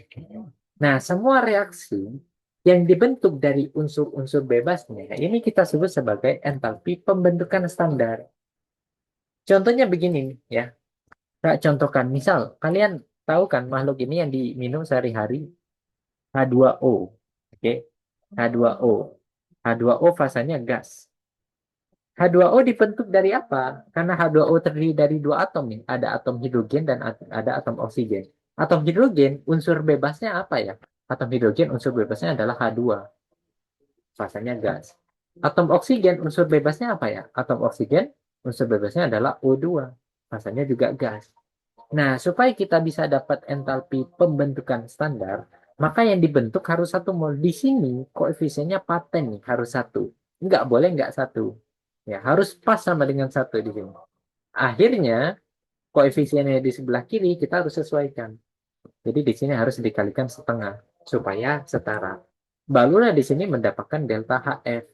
Nah, semua reaksi yang dibentuk dari unsur-unsur bebasnya, ini kita sebut sebagai entalpi pembentukan standar. Contohnya begini, ya. Kak, contohkan, misal kalian tahu kan makhluk ini yang diminum sehari-hari H2O. Oke, H2O. H2O fasanya gas. H2O dibentuk dari apa? Karena H2O terdiri dari dua atom nih. Ada atom hidrogen dan ada atom oksigen. Atom hidrogen unsur bebasnya apa ya? Atom hidrogen unsur bebasnya adalah H2. Fasanya gas. Atom oksigen unsur bebasnya apa ya? Atom oksigen unsur bebasnya adalah O2. Fasanya juga gas. Nah, supaya kita bisa dapat entalpi pembentukan standar, maka yang dibentuk harus satu mol. Di sini koefisiennya paten nih, harus satu. Nggak boleh nggak satu. Ya, harus pas sama dengan satu di sini. Akhirnya, koefisiennya di sebelah kiri kita harus sesuaikan. Jadi di sini harus dikalikan setengah supaya setara. Barulah di sini mendapatkan delta HF.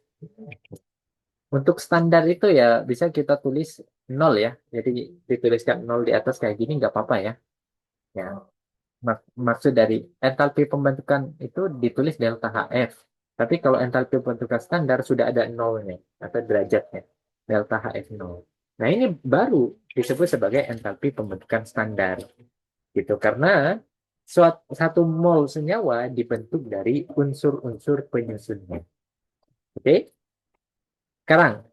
Untuk standar itu ya bisa kita tulis nol ya. Jadi dituliskan nol di atas kayak gini nggak apa-apa ya. Ya, maksud dari entalpi pembentukan itu ditulis delta HF. Tapi kalau entalpi pembentukan standar sudah ada nolnya atau derajatnya. Delta HF nol. Nah, ini baru disebut sebagai entalpi pembentukan standar. Gitu. Karena satu mol senyawa dibentuk dari unsur-unsur penyusunnya. Oke? Sekarang,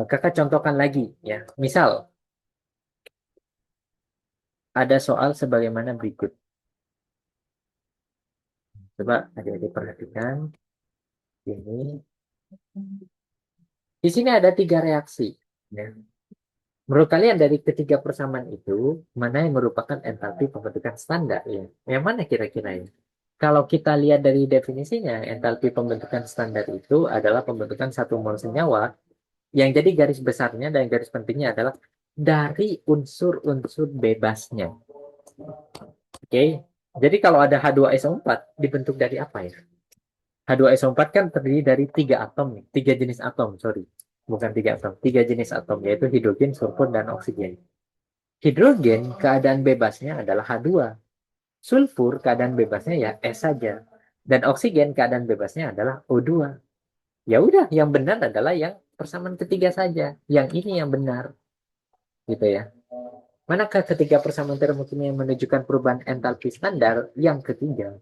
kakak contohkan lagi ya. Misal, ada soal sebagaimana berikut. Coba adik-adik perhatikan. Ini. Di sini ada tiga reaksi. Ya. Menurut kalian dari ketiga persamaan itu, mana yang merupakan entalpi pembentukan standar? Ya? Yang mana kira-kira ini? Kalau kita lihat dari definisinya, entalpi pembentukan standar itu adalah pembentukan satu mol senyawa yang jadi garis besarnya dan garis pentingnya adalah dari unsur-unsur bebasnya. Oke, jadi kalau ada H2SO4 dibentuk dari apa ya? H2SO4 kan terdiri dari tiga atom, tiga jenis atom, sorry. Bukan tiga atom, tiga jenis atom, yaitu hidrogen, sulfur, dan oksigen. Hidrogen, keadaan bebasnya adalah H2. Sulfur, keadaan bebasnya ya S saja. Dan oksigen, keadaan bebasnya adalah O2. Ya udah, yang benar adalah yang persamaan ketiga saja. Yang ini yang benar, gitu ya. Manakah ketiga persamaan termokimia yang menunjukkan perubahan entalpi standar? Yang ketiga,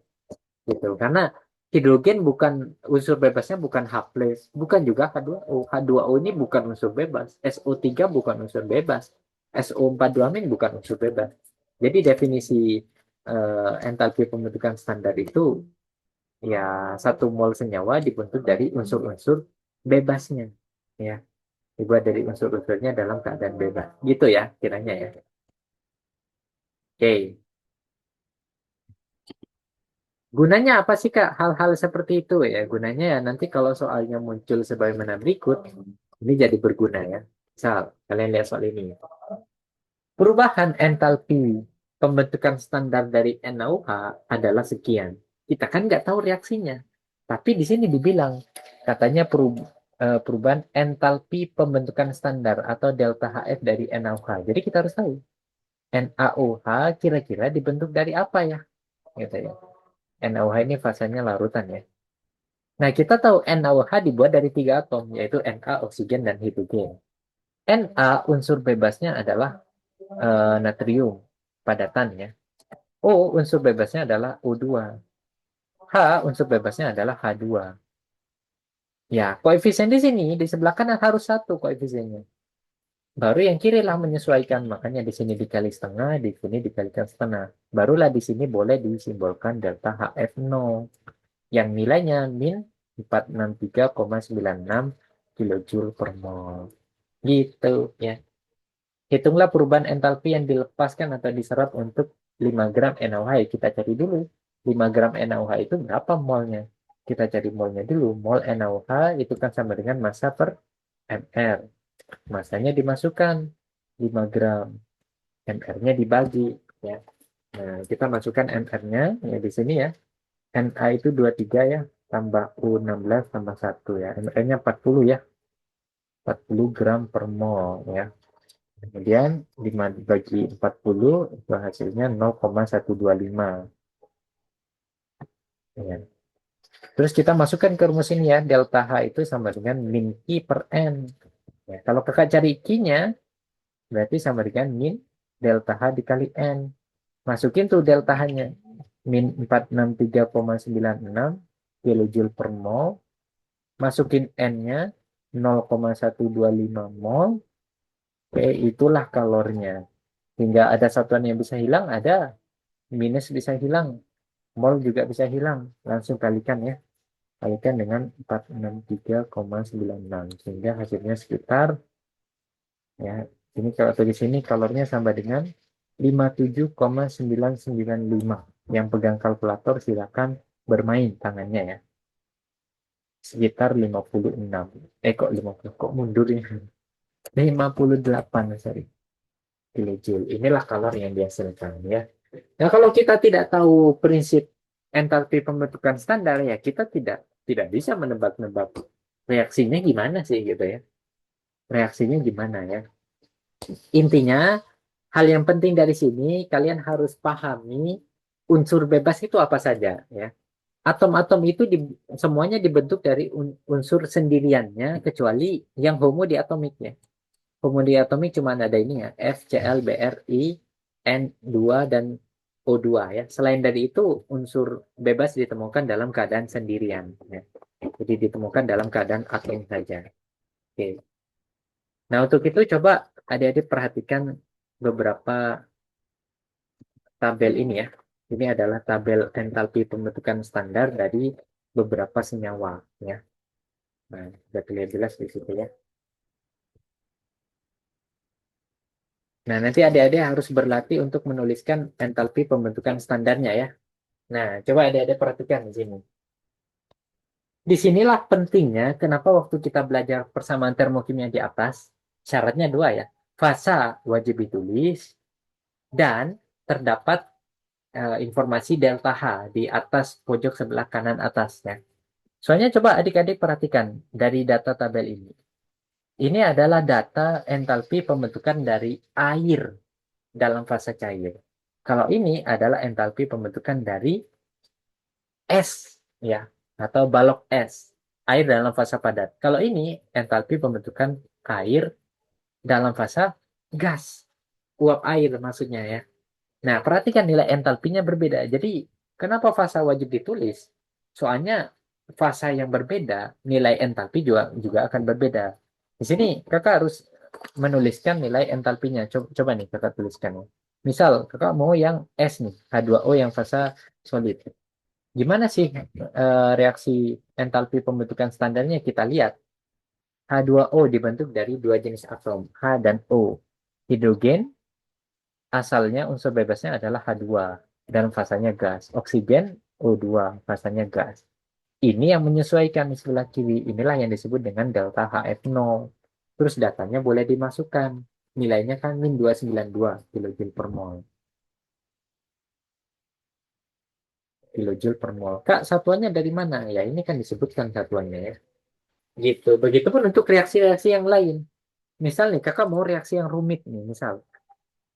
gitu. Karena Hidrogen bukan unsur bebasnya bukan H+, bukan juga H2O. H2O ini bukan unsur bebas. SO3 bukan unsur bebas. SO42- bukan unsur bebas. Jadi definisi entalpi pembentukan standar itu ya satu mol senyawa dibentuk dari unsur-unsur bebasnya. Ya, dibuat dari unsur-unsurnya dalam keadaan bebas. Gitu ya, kiranya ya. Oke. Gunanya apa sih Kak? Hal-hal seperti itu ya. Gunanya ya nanti kalau soalnya muncul sebagaimana berikut, ini jadi berguna ya. Misal, kalian lihat soal ini. Perubahan entalpi pembentukan standar dari NaOH adalah sekian. Kita kan nggak tahu reaksinya. Tapi di sini dibilang, katanya perubahan entalpi pembentukan standar atau delta HF dari NaOH. Jadi kita harus tahu, NaOH kira-kira dibentuk dari apa ya? Gitu ya. NaOH ini fasanya larutan ya. Nah, kita tahu NaOH dibuat dari tiga atom, yaitu Na, oksigen, dan hidrogen. Na unsur bebasnya adalah natrium padatan ya. O unsur bebasnya adalah O2. H unsur bebasnya adalah H2. Ya, koefisien di sini di sebelah kanan harus satu koefisiennya. Baru yang kiri lah menyesuaikan. Makanya di sini dikali setengah, di sini dikalikan setengah. Barulah di sini boleh disimbolkan delta HF0 yang nilainya min 463,96 kilojoule per mol. Gitu ya. Hitunglah perubahan entalpi yang dilepaskan atau diserap untuk 5 gram NaOH. Kita cari dulu. 5 gram NaOH itu berapa molnya? Kita cari molnya dulu. Mol NaOH itu kan sama dengan massa per mR. Massanya dimasukkan 5 gram. mR-nya dibagi. Ya. Nah, kita masukkan mR-nya ya di sini ya. Na itu 23 ya. Tambah U16 tambah 1 ya. mR-nya 40 ya. 40 gram per mol ya. Kemudian 5 dibagi 40 itu hasilnya 0,125. Ya. Terus kita masukkan ke rumus ini ya, delta H itu sama dengan min Q per N. Ya, kalau kakak cari Q-nya, berarti sama dengan min delta H dikali N. Masukin tuh delta H-nya. Min 463,96 kilojoule per mol. Masukin N-nya 0,125 mol. Oke, itulah kalornya. Hingga ada satuan yang bisa hilang, ada. Minus bisa hilang, mol juga bisa hilang. Langsung kalikan ya. Kalikan dengan 463,96 sehingga hasilnya sekitar ya ini kalau di sini kalornya sama dengan 57,995. Yang pegang kalkulator silakan bermain tangannya ya. Sekitar 56. Kok 50? Kok mundur ya? 58, sorry. Kilojoule. Inilah kalor yang dihasilkan ya. Nah, kalau kita tidak tahu prinsip entalpi pembentukan standar ya kita tidak bisa menebak-nebak reaksinya gimana sih gitu ya. Reaksinya gimana ya. Intinya hal yang penting dari sini kalian harus pahami unsur bebas itu apa saja ya. Atom-atom itu semuanya dibentuk dari unsur sendiriannya kecuali yang homo diatomik ya. Homo diatomik cuma ada ini ya, F, Cl, Br, I, N2 dan O2 ya. Selain dari itu unsur bebas ditemukan dalam keadaan sendirian ya. Jadi ditemukan dalam keadaan atom saja. Oke. Nah, untuk itu coba adik-adik perhatikan beberapa tabel ini ya. Ini adalah tabel entalpi pembentukan standar dari beberapa senyawa ya. Nah, sudah terlihat jelas di situ ya. Nah, nanti adik-adik harus berlatih untuk menuliskan entalpi pembentukan standarnya ya. Nah, coba adik-adik perhatikan di sini. Disinilah pentingnya kenapa waktu kita belajar persamaan termokimia di atas, syaratnya dua ya. Fasa wajib ditulis dan terdapat informasi delta H di atas pojok sebelah kanan atasnya. Soalnya coba adik-adik perhatikan dari data tabel ini. Ini adalah data entalpi pembentukan dari air dalam fase cair. Kalau ini adalah entalpi pembentukan dari es ya atau balok es, air dalam fase padat. Kalau ini entalpi pembentukan air dalam fase gas, uap air maksudnya ya. Nah, perhatikan nilai entalpinya berbeda. Jadi, kenapa fasa wajib ditulis? Soalnya fasa yang berbeda, nilai entalpi juga juga akan berbeda. Di sini kakak harus menuliskan nilai entalpinya. Coba nih kakak tuliskan ya. Misal kakak mau yang S nih, H2O yang fasa solid. Gimana sih reaksi entalpi pembentukan standarnya? Kita lihat. H2O dibentuk dari dua jenis atom, H dan O. Hidrogen asalnya unsur bebasnya adalah H2 dan fasanya gas. Oksigen O2 fasanya gas. Ini yang menyesuaikan di sebelah kiri. Inilah yang disebut dengan delta HF0. Terus datanya boleh dimasukkan. Nilainya kan min 292 kilojoule per mol. Kilojoule per mol. Kak, satuannya dari mana? Ya, ini kan disebutkan satuannya ya. Gitu. Begitupun untuk reaksi-reaksi yang lain. Misal nih, kakak mau reaksi yang rumit nih. Misal,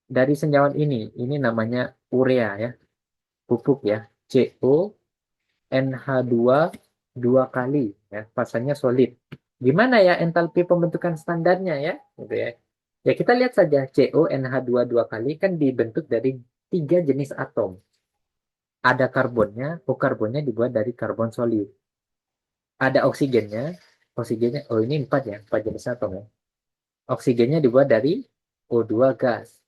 dari senyawa ini namanya urea ya. Pupuk ya. CO NH2 dua kali ya, fasanya solid. Gimana ya entalpi pembentukan standarnya ya? Gitu ya. Ya kita lihat saja CONH2 dua kali kan dibentuk dari tiga jenis atom. Ada karbonnya, karbonnya dibuat dari karbon solid. Ada oksigennya, oh ini empat jenis atom ya. Oksigennya dibuat dari O2 gas.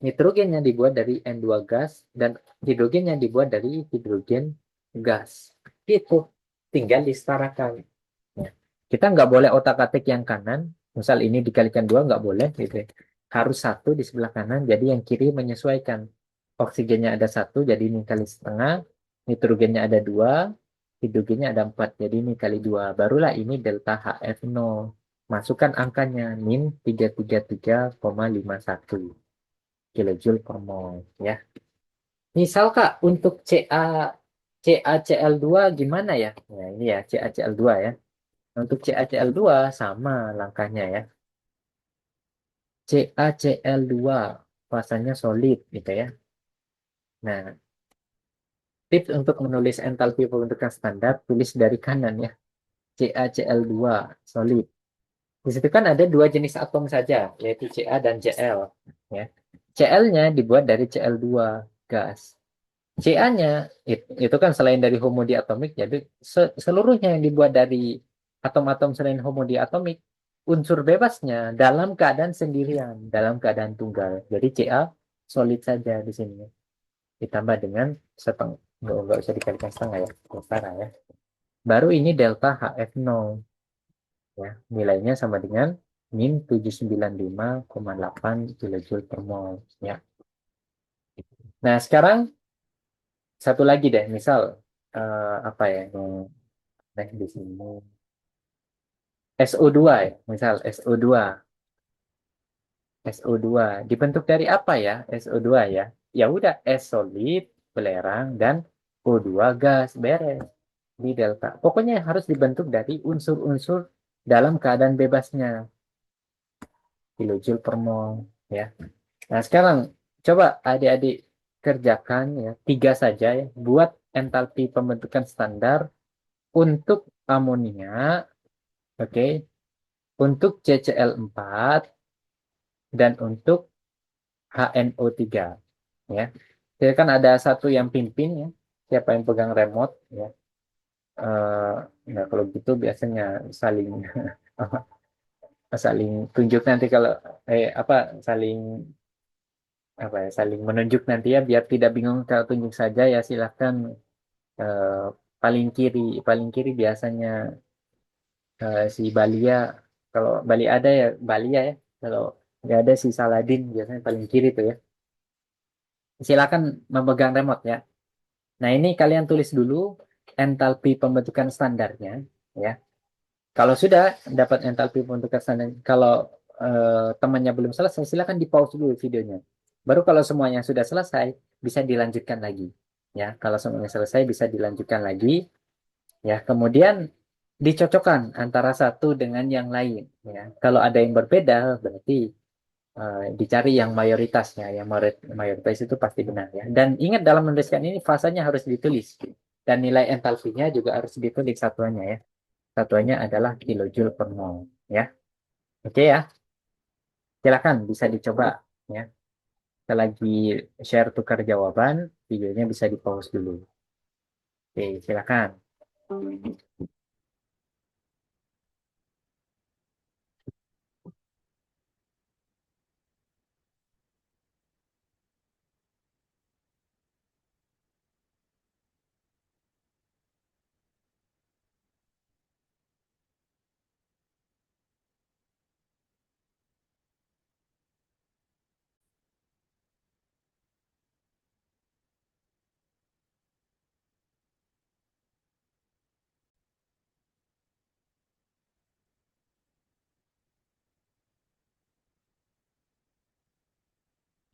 Nitrogennya dibuat dari N2 gas dan hidrogennya dibuat dari hidrogen gas. Gitu. Tinggal disetarakan. Ya. Kita nggak boleh otak-atik yang kanan. Misal ini dikalikan dua nggak boleh gitu ya. Harus satu di sebelah kanan. Jadi yang kiri menyesuaikan. Oksigennya ada satu, jadi ini kali setengah. Nitrogennya ada dua, hidrogennya ada empat, jadi ini kali dua. Barulah ini delta HF0. Masukkan angkanya min 333,51 kilojoule per mol ya. Misal Kak untuk CaCl2 gimana ya? Nah, ini ya CaCl2 ya. Untuk CaCl2 sama langkahnya ya. CaCl2 fasanya solid gitu ya. Nah, tips untuk menulis entalpi pembentukan standar tulis dari kanan ya. CaCl2 solid. Di situ kan ada dua jenis atom saja, yaitu Ca dan Cl ya. Cl-nya dibuat dari Cl2 gas. Ca-nya itu kan selain dari homodiatomik, jadi seluruhnya yang dibuat dari atom-atom selain homodiatomik, unsur bebasnya dalam keadaan sendirian, dalam keadaan tunggal. Jadi Ca solid saja di sini. Ditambah dengan setengah, nggak usah dikalikan setengah ya, setara ya. Baru ini delta HF0 ya, nilainya sama dengan min 795,8 kilojoule per mol ya. Nah, sekarang satu lagi deh, misal apa ya yang di sini SO2 ya, misal SO2 SO2 dibentuk dari apa ya SO2 ya? Ya udah S solid, belerang dan O2 gas beres di delta. Pokoknya harus dibentuk dari unsur-unsur dalam keadaan bebasnya kilojoule per mol ya. Nah, sekarang coba adik-adik kerjakan ya tiga saja ya buat entalpi pembentukan standar untuk amonia, oke, untuk CCl4 dan untuk HNO3 ya. Jadi kan ada satu yang pimpin ya. Siapa yang pegang remote ya. Eh, nah kalau gitu biasanya saling saling tunjuk nanti kalau apa saling apa ya saling menunjuk nanti ya biar tidak bingung kalau tunjuk saja ya silahkan eh, paling kiri biasanya si Balia kalau Bali ada ya Balia ya kalau nggak ada si Saladin biasanya paling kiri tuh ya silakan memegang remote ya. Nah, ini kalian tulis dulu entalpi pembentukan standarnya, ya. Kalau sudah dapat entalpi pembentukan standar, kalau temannya belum selesai, silakan di pause dulu videonya. Baru kalau semuanya sudah selesai, bisa dilanjutkan lagi. Ya, kalau semuanya selesai, bisa dilanjutkan lagi. Ya, kemudian dicocokkan antara satu dengan yang lain. Ya, kalau ada yang berbeda, berarti dicari yang mayoritasnya, yang mayoritas itu pasti benar ya. Dan ingat dalam menuliskan ini fasanya harus ditulis dan nilai entalpinya juga harus ditulis satuannya ya. Satuannya adalah kilojoule per mol ya. Oke ya, silakan bisa dicoba ya. Kita lagi share tukar jawaban, videonya bisa di pause dulu. Oke, silakan.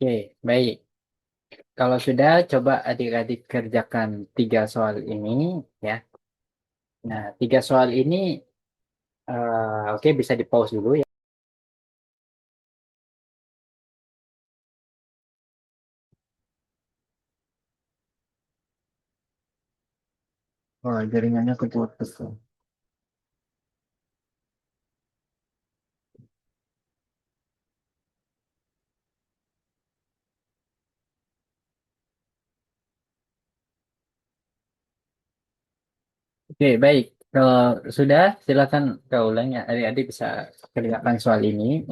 Oke, baik. Kalau sudah, coba adik-adik kerjakan 3 soal ini, ya. Nah, 3 soal ini, oke, bisa di pause dulu ya. Oh, jaringannya keputus. Oke, baik. Kalau sudah, silakan kau ulang ya. Adik-adik bisa kerjakan soal ini.